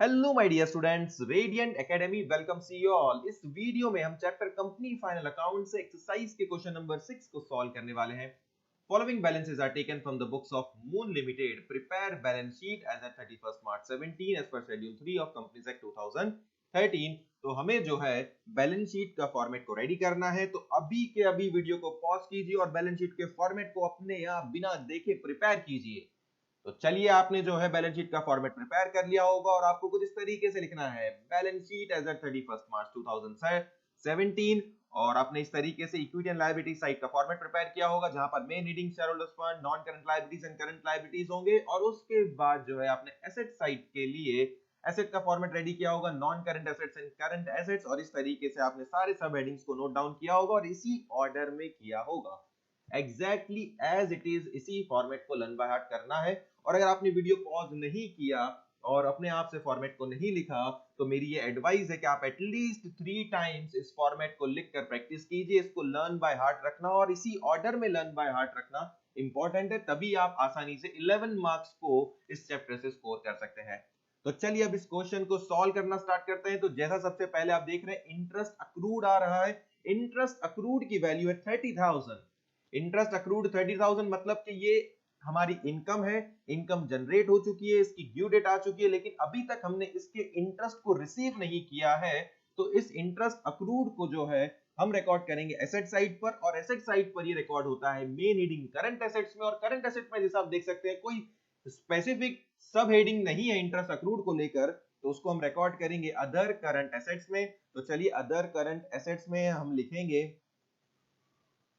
Hello my dear students, Radiant Academy welcomes you all. इस video में हम chapter company final account से exercise के क्वेश्चन नंबर 6 को सॉल्व करने वाले हैं। Following balances are taken from the books of Moon Limited. Prepare balance sheet as at 31st March 17 as per schedule 3 of Companies Act 2013। तो हमें जो है बैलेंस शीट का फॉर्मेट को रेडी करना है, तो अभी के अभी वीडियो को पॉज कीजिए और बैलेंस शीट के फॉर्मेट को अपने आप बिना देखे प्रिपेयर कीजिए। तो चलिए, आपने जो है बैलेंस शीट का फॉर्मेट प्रिपेयर कर लिया होगा और आपको कुछ इस तरीके से लिखना है, balance sheet as at 31st March 2017। और आपने इस तरीके से इक्विटी एंड लायबिलिटी साइड का फॉर्मेट प्रिपेयर किया होगा, जहां पर main heading, share holders fund, non current liabilities and current liabilities होंगे। और उसके बाद जो है आपने एसेट साइड के लिए एसेट का फॉर्मेट रेडी किया होगा, non current assets and current assets. और इस तरीके से आपने सारे सब हेडिंग्स को नोट डाउन किया होगा और इसी ऑर्डर में किया होगा, एग्जैक्टली एज इट इज। इसी फॉर्मेट को लर्न बाय हार्ट करना है। और अगर आपने वीडियो पॉज नहीं किया और अपने आप से फॉर्मेट को नहीं लिखा, तो मेरी ये एडवाइस है कि आप एटलीस्ट 3 टाइम्स इस फॉर्मेट को लिखकर प्रैक्टिस कीजिए। इसको लर्न बाय हार्ट रखना और इसी ऑर्डर में लर्न बाय हार्ट रखना इंपॉर्टेंट है, तभी आप आसानी से 11 मार्क्स को इस चैप्टर से स्कोर कर सकते हैं। तो चलिए अब इस क्वेश्चन को सॉल्व करना स्टार्ट करते हैं। तो जैसा सबसे पहले आप देख रहे हैं, इंटरेस्ट अक्रूड आ रहा है। इंटरेस्ट अक्रूड की वैल्यू है 30,000। इंटरेस्ट अक्रूड 30,000 मतलब कि ये हमारी इनकम है, इनकम जनरेट हो चुकी है, इसकी ड्यू डेट आ चुकी है, लेकिन अभी तक हमने इसके इंटरेस्ट को रिसीव नहीं किया है। तो इस इंटरेस्ट अक्रूड को जो है हम रिकॉर्ड करेंगे एसेट साइड पर, और एसेट साइड पर ये रिकॉर्ड होता है मेन हेडिंग करंट एसेट्स में। और करंट एसेट में जैसा आप देख सकते हैं, कोई स्पेसिफिक सब हेडिंग नहीं है इंटरेस्ट अक्रूड को लेकर, तो उसको हम रिकॉर्ड करेंगे अदर करंट एसेट्स में। तो चलिए, अदर करंट एसेट्स में हम लिखेंगे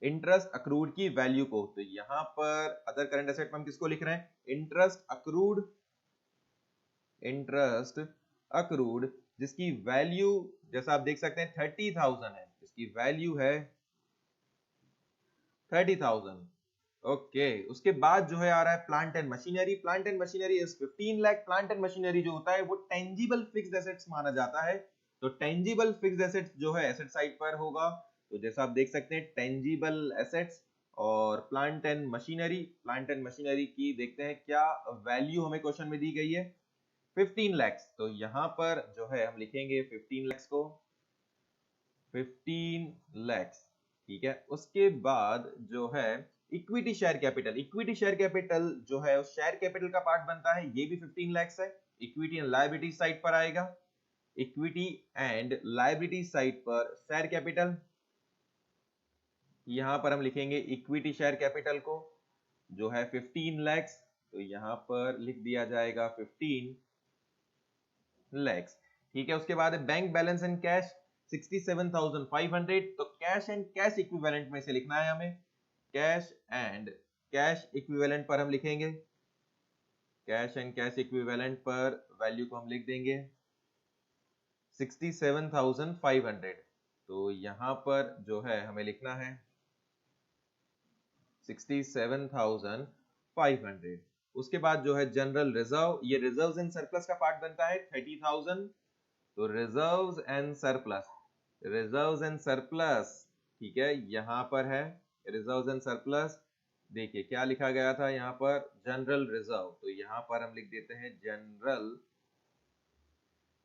इंटरेस्ट अक्रूड की वैल्यू को। तो यहां पर अदर करंट एसेट में हम किसको लिख रहे हैं, इंटरेस्ट अक्रूड। इंटरेस्ट अक्रूड जिसकी वैल्यू जैसा आप देख सकते हैं 30,000 है, इसकी वैल्यू है 30,000। ओके, उसके बाद जो है आ रहा है plant and machinery. Plant and machinery is 15 lakh. Plant and machinery जो होता है वो टेंजिबल फिक्स्ड एसेट्स माना जाता है। तो टेंजिबल फिक्स्ड एसेट्स जो है एसेट साइड पर होगा। तो जैसा आप देख सकते हैं, टेंजिबल एसेट्स और plant and machinery. Plant and machinery की देखते हैं क्या वैल्यू हमें क्वेश्चन में दी गई है, 15 लैक्स। तो यहां पर जो है हम लिखेंगे 15 लैक्स को, 15 लैक्स। ठीक है, उसके बाद जो है equity share capital. Equity share capital जो है उस शेयर कैपिटल का पार्ट बनता है, ये भी 15 लैक्स है। इक्विटी एंड लायबिलिटी साइड पर आएगा, इक्विटी एंड लायबिलिटी साइड पर शेयर कैपिटल। यहां पर हम लिखेंगे इक्विटी शेयर कैपिटल को जो है 15 लैक्स। तो यहां पर लिख दिया जाएगा 15 लैक्स। ठीक है, उसके बाद बैंक बैलेंस एंड कैश 67,500। तो कैश एंड कैश इक्विवेलेंट में से लिखना है हमें, कैश एंड कैश इक्विवेलेंट पर हम लिखेंगे, कैश एंड कैश इक्विवेलेंट पर वैल्यू को हम लिख देंगे 67,500। तो यहां पर जो है हमें लिखना है 67,500। उसके बाद जो है जनरल रिजर्व, ये रिजर्व्स एंड सरप्लस का पार्ट बनता है 30,000। तो reserves and surplus, reserves and surplus, ठीक है, यहां पर है रिजर्व्स एंड सरप्लस। देखिए क्या लिखा गया था यहां पर, जनरल रिजर्व। तो यहां पर हम लिख देते हैं जनरल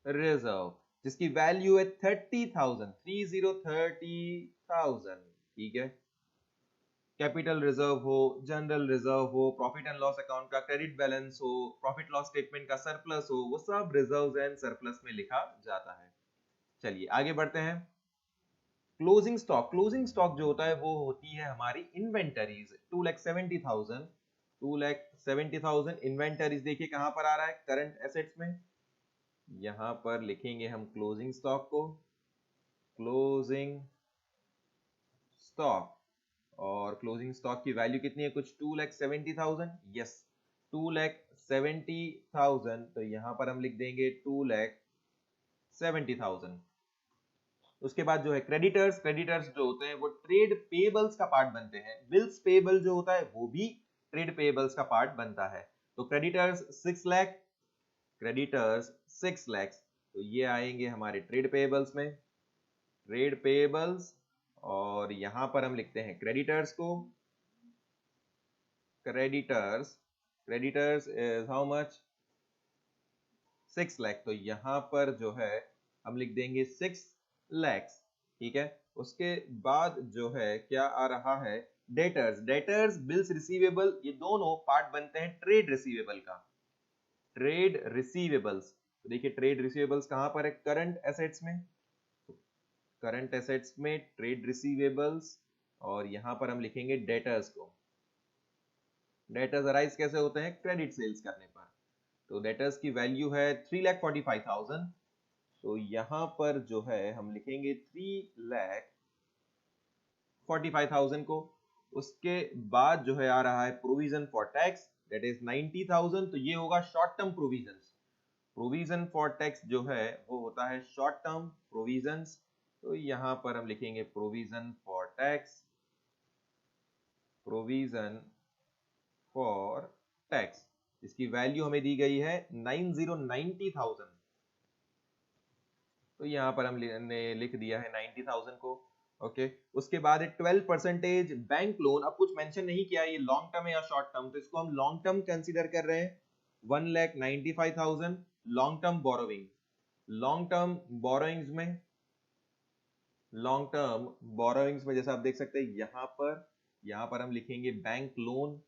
रिजर्व जिसकी वैल्यू है 30,000, 30,000। ठीक है, कैपिटल रिजर्व हो, जनरल रिजर्व हो, प्रॉफिट एंड लॉस अकाउंट का क्रेडिट बैलेंस हो, प्रॉफिट लॉस स्टेटमेंट का सरप्लस हो, वो सब रिजर्व्स एंड सरप्लस में लिखा जाता है। चलिए आगे बढ़ते हैं। क्लोजिंग स्टॉक, क्लोजिंग स्टॉक जो होता है वो होती है हमारी इन्वेंटरीज, 2,70,000। 2,70,000 इन्वेंटरीज देखिए कहां पर आ रहा है, करंट एसेट्स में। यहां पर लिखेंगे हम क्लोजिंग स्टॉक को, क्लोजिंग स्टॉक। और क्लोजिंग स्टॉक की वैल्यू कितनी है, कुछ 2,70,000। यस, 2,70,000। तो यहां पर हम लिख देंगे 2,70,000। उसके बाद जो है क्रेडिटर्स, क्रेडिटर्स जो होते हैं वो ट्रेड पेबल्स का पार्ट बनते हैं। बिल्स पेबल जो होता है वो भी ट्रेड पेबल्स का पार्ट बनता है। तो क्रेडिटर्स 6 लाख, क्रेडिटर्स 6 लाख। तो ये आएंगे हमारे ट्रेड पेबल्स में, ट्रेड पेबल्स। और यहां पर हम लिखते हैं क्रेडिटर्स को, creditors, creditors is how much, 6 lakh, तो यहाँ पर जो है हम लिख देंगे 6 lakhs, ठीक है। उसके बाद जो है क्या आ रहा है, डेटर्स। डेटर्स, बिल्स रिसीवेबल, ये दोनों पार्ट बनते हैं ट्रेड रिसीवेबल का। ट्रेड रिसीवेबल्स, तो देखिए ट्रेड रिसीवेबल्स कहां पर है, करंट एसेट्स में। करंट एसेट्स में ट्रेड रिसीवेबल्स, और यहां पर हम लिखेंगे डेटर्स को। डेटर्स अराइज कैसे होते हैं, क्रेडिट सेल्स करने पर। तो डेटर्स की वैल्यू है 3,45,000, तो यहां पर जो है हम लिखेंगे 3,45,000 को। उसके बाद जो है आ रहा है provision for tax, that is 90,000, तो ये होगा short term provision. Provision for tax जो है वो होता है शॉर्ट टर्म प्रोविजंस, तो यहां पर हम लिखेंगे provision for tax, provision for tax, इसकी वैल्यू हमें दी गई है 90,000, तो यहां पर हमने लिख दिया है 90,000 को। ओके, उसके बाद 12% बैंक लोन। अब कुछ मेंशन नहीं किया ये लॉन्ग टर्म है या शॉर्ट टर्म, तो इसको हम लॉन्ग टर्म कंसीडर कर रहे हैं। 1,95,000 long term borrowing. Long term borrowings में, लॉन्ग टर्म बोरोइंग्स में जैसा आप देख सकते हैं यहां पर हम लिखेंगे bank loan.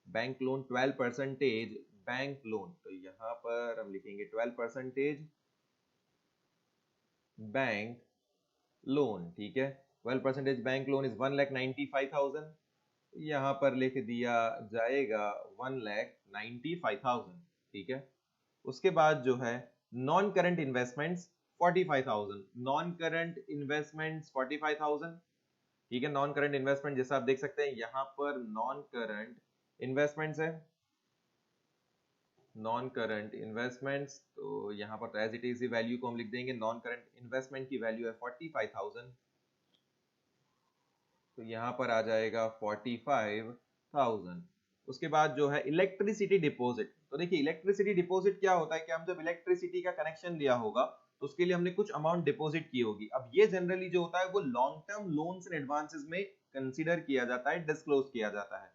Bank loan 12% bank loan, तो यहां पर हम लिखेंगे 12% बैंक लोन, ठीक है। 12% बैंक लोन इज 1,95,000, यहां पर लिख दिया जाएगा 1,95,000, ठीक है। उसके बाद जो है non current investments 45,000, non current investments 45,000, ठीक है। नॉन करंट इन्वेस्टमेंट जैसा आप देख सकते हैं यहां पर नॉन करंट इन्वेस्टमेंट्स है, नॉन करंट इन्वेस्टमेंट्स, तो यहां पर एज इट इज वैल्यू को हम लिख देंगे। नॉन करंट इन्वेस्टमेंट की वैल्यू है 45,000, तो यहां पर आ जाएगा 45,000। उसके बाद जो है इलेक्ट्रिसिटी डिपॉजिट, तो देखिए इलेक्ट्रिसिटी डिपॉजिट क्या होता है कि हम जब इलेक्ट्रिसिटी का कनेक्शन लिया होगा तो उसके लिए हमने कुछ अमाउंट डिपॉजिट की होगी। अब ये जनरली जो होता है वो long term loans and advances में कंसीडर किया जाता है, डिस्क्लोज किया जाता है।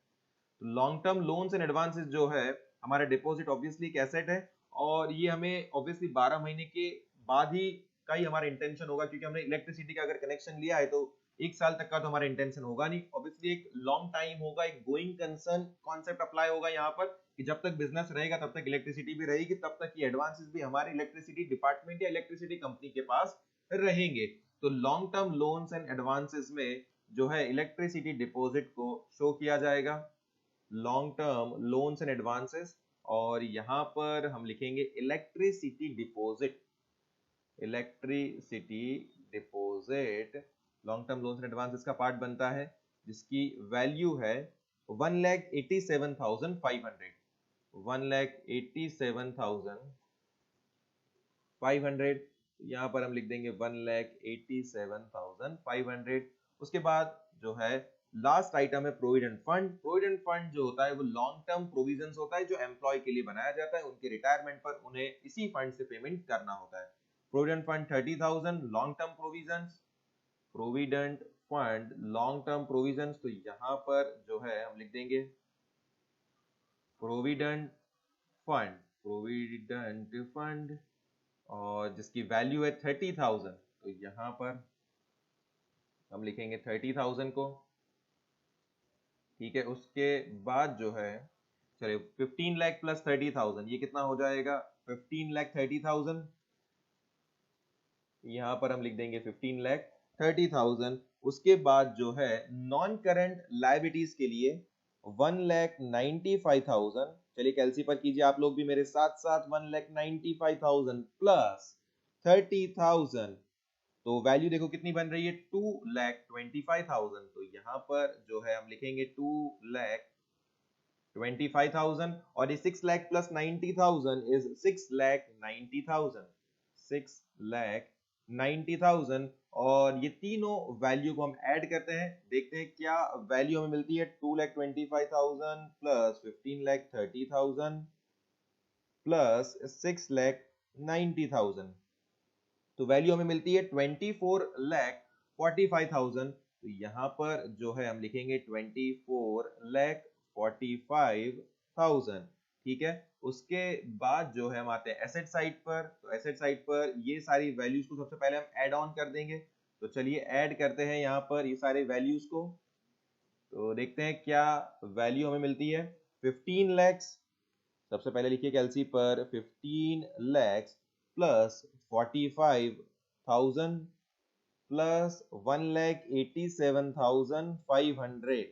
तो long term loans and advances जो है हमारा डिपॉजिट ऑब्वियसली एक एसेट है, और ये हमें ऑब्वियसली 12 महीने के बाद ही का ही हमारा इंटेंशन होगा, क्योंकि हमने इलेक्ट्रिसिटी का अगर कनेक्शन लिया है तो एक साल तक का तो हमारा इंटेंशन होगा नहीं। ऑब्वियसली एक लॉन्ग टाइम होगा, एक गोइंग कंसर्न कॉन्सेप्ट अप्लाई होगा यहाँ पर कि जब तक बिजनेस रहेगा तब तक इलेक्ट्रिसिटी भी रहेगी, तब तक ये एडवांसेस भी हमारे इलेक्ट्रिसिटी डिपार्टमेंट या इलेक्ट्रिसिटी कंपनी के पास रहेंगे। तो long term loans and advances में जो है इलेक्ट्रिसिटी डिपॉजिट को शो किया जाएगा, long term loans and advances, और यहां पर हम लिखेंगे electricity deposit. Electricity deposit long term loans and advances का पार्ट बनता है, जिसकी वैल्यू है 1,87,500, 1,87,500, यहां पर हम लिख देंगे 1,87,500। उसके बाद जो है लास्ट आइटम है प्रोविडेंट फंड। प्रोविडेंट फंड जो होता है वो लॉन्ग टर्म प्रोविजंस होता है जो एम्प्लॉय के लिए बनाया जाता है, उनके रिटायरमेंट पर उन्हें इसी फंड से पेमेंट करना होता है। Provident fund 30,000 long term provisions. Provident fund long term provisions, तो यहां पर जो है हम लिख देंगे प्रोविडेंट फंड, प्रोविडेंट फंड, और जिसकी वैल्यू है 30,000, तो यहां पर हम लिखेंगे 30,000 को, ठीक है। उसके बाद जो है चलिए 15 लाख प्लस 30,000, ये कितना हो जाएगा 15,30,000, यहां पर हम लिख देंगे 15,30,000। उसके बाद जो है नॉन करंट लायबिलिटीज के लिए 1,95,000, चलिए कैलसी पर कीजिए आप लोग भी मेरे साथ साथ, 1,95,000 प्लस 30,000, तो वैल्यू देखो कितनी बन रही है 2,25,000, तो यहां पर जो है हम लिखेंगे 2,25,000, और ये 6 लाख प्लस 90,000 इज 6,90,000, 6,90,000, और ये तीनों वैल्यू को हम ऐड करते हैं, देखते हैं क्या वैल्यू हमें मिलती है। 2,25,000 प्लस 15,30,000 प्लस 6,90,000, तो वैल्यू हमें मिलती है 24,45,000, तो यहां पर जो है हम लिखेंगे 24,45,000, ठीक है। उसके बाद जो है हम आते हैं एसेट साइड पर। तो एसेट साइड पर ये सारी वैल्यूज को सबसे पहले हम ऐड ऑन कर देंगे। तो चलिए ऐड करते हैं यहाँ पर ये सारे वैल्यूज को। तो देखते हैं क्या वैल्यू हमें मिलती है। 15 लैक्स, सबसे पहले लिखिए कैलसी पर 15 लैक्स प्लस 45,000 प्लस 1,87,500।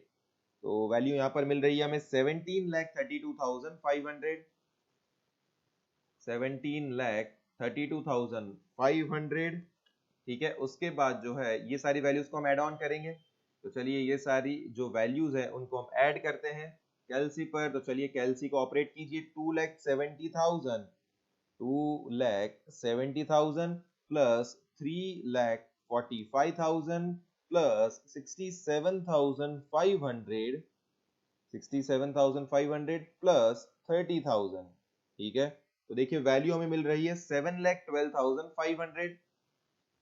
तो वैल्यू यहाँ पर मिल रही है हमें 17,32,500। 17,32,500, ठीक है। उसके बाद जो है ये सारी वैल्यूज को हम ऐड ऑन करेंगे। तो चलिए ये सारी जो वैल्यूज है उनको हम ऐड करते हैं कैलसी पर। तो चलिए कैलसी को ऑपरेट कीजिए। 2,70,000 प्लस 3,45,000 प्लस 67,500 प्लस 30,000, ठीक है। तो देखिए वैल्यू हमें मिल रही है 7,12,500।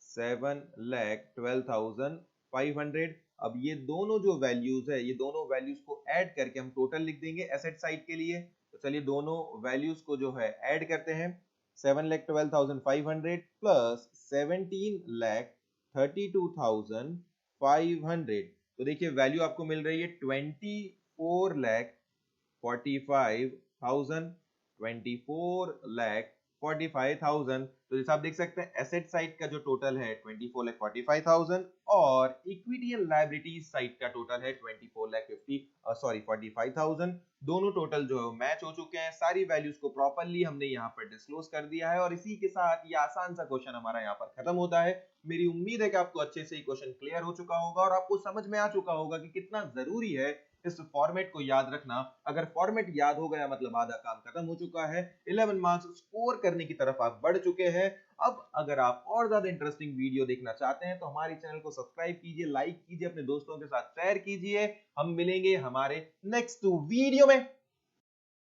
7,12,500। अब ये दोनों जो वैल्यूज है, ये दोनों वैल्यूज को ऐड करके हम टोटल लिख देंगे एसेट साइड के लिए। तो चलिए दोनों वैल्यूज को जो है ऐड करते हैं। 7,12,500 प्लस 17,32,500। तो देखिए वैल्यू आपको मिल रही है 24,45,000। 24,45,000। तो जैसा आप देख सकते हैं एसेट साइड का जो टोटल है 24,45,000 और इक्विटी एंड लायबिलिटीज साइड का टोटल है 45,000। दोनों टोटल जो है मैच हो चुके हैं। सारी वैल्यूज को प्रॉपर्ली हमने यहाँ पर डिस्क्लोज कर दिया है और इसी के साथ ये आसान सा क्वेश्चन हमारा यहाँ पर खत्म होता है। मेरी उम्मीद है कि आपको अच्छे से ये क्वेश्चन क्लियर हो चुका होगा और आपको समझ में आ चुका होगा कि कितना जरूरी है इस फॉर्मेट को याद रखना। अगर फॉर्मेट याद हो गया मतलब आधा काम खत्म हो चुका है। 11 मार्क्स स्कोर करने की तरफ आप बढ़ चुके हैं। अब अगर आप और ज्यादा इंटरेस्टिंग वीडियो देखना चाहते हैं तो हमारे चैनल को सब्सक्राइब कीजिए, लाइक कीजिए, अपने दोस्तों के साथ शेयर कीजिए। हम मिलेंगे हमारे नेक्स्ट वीडियो में।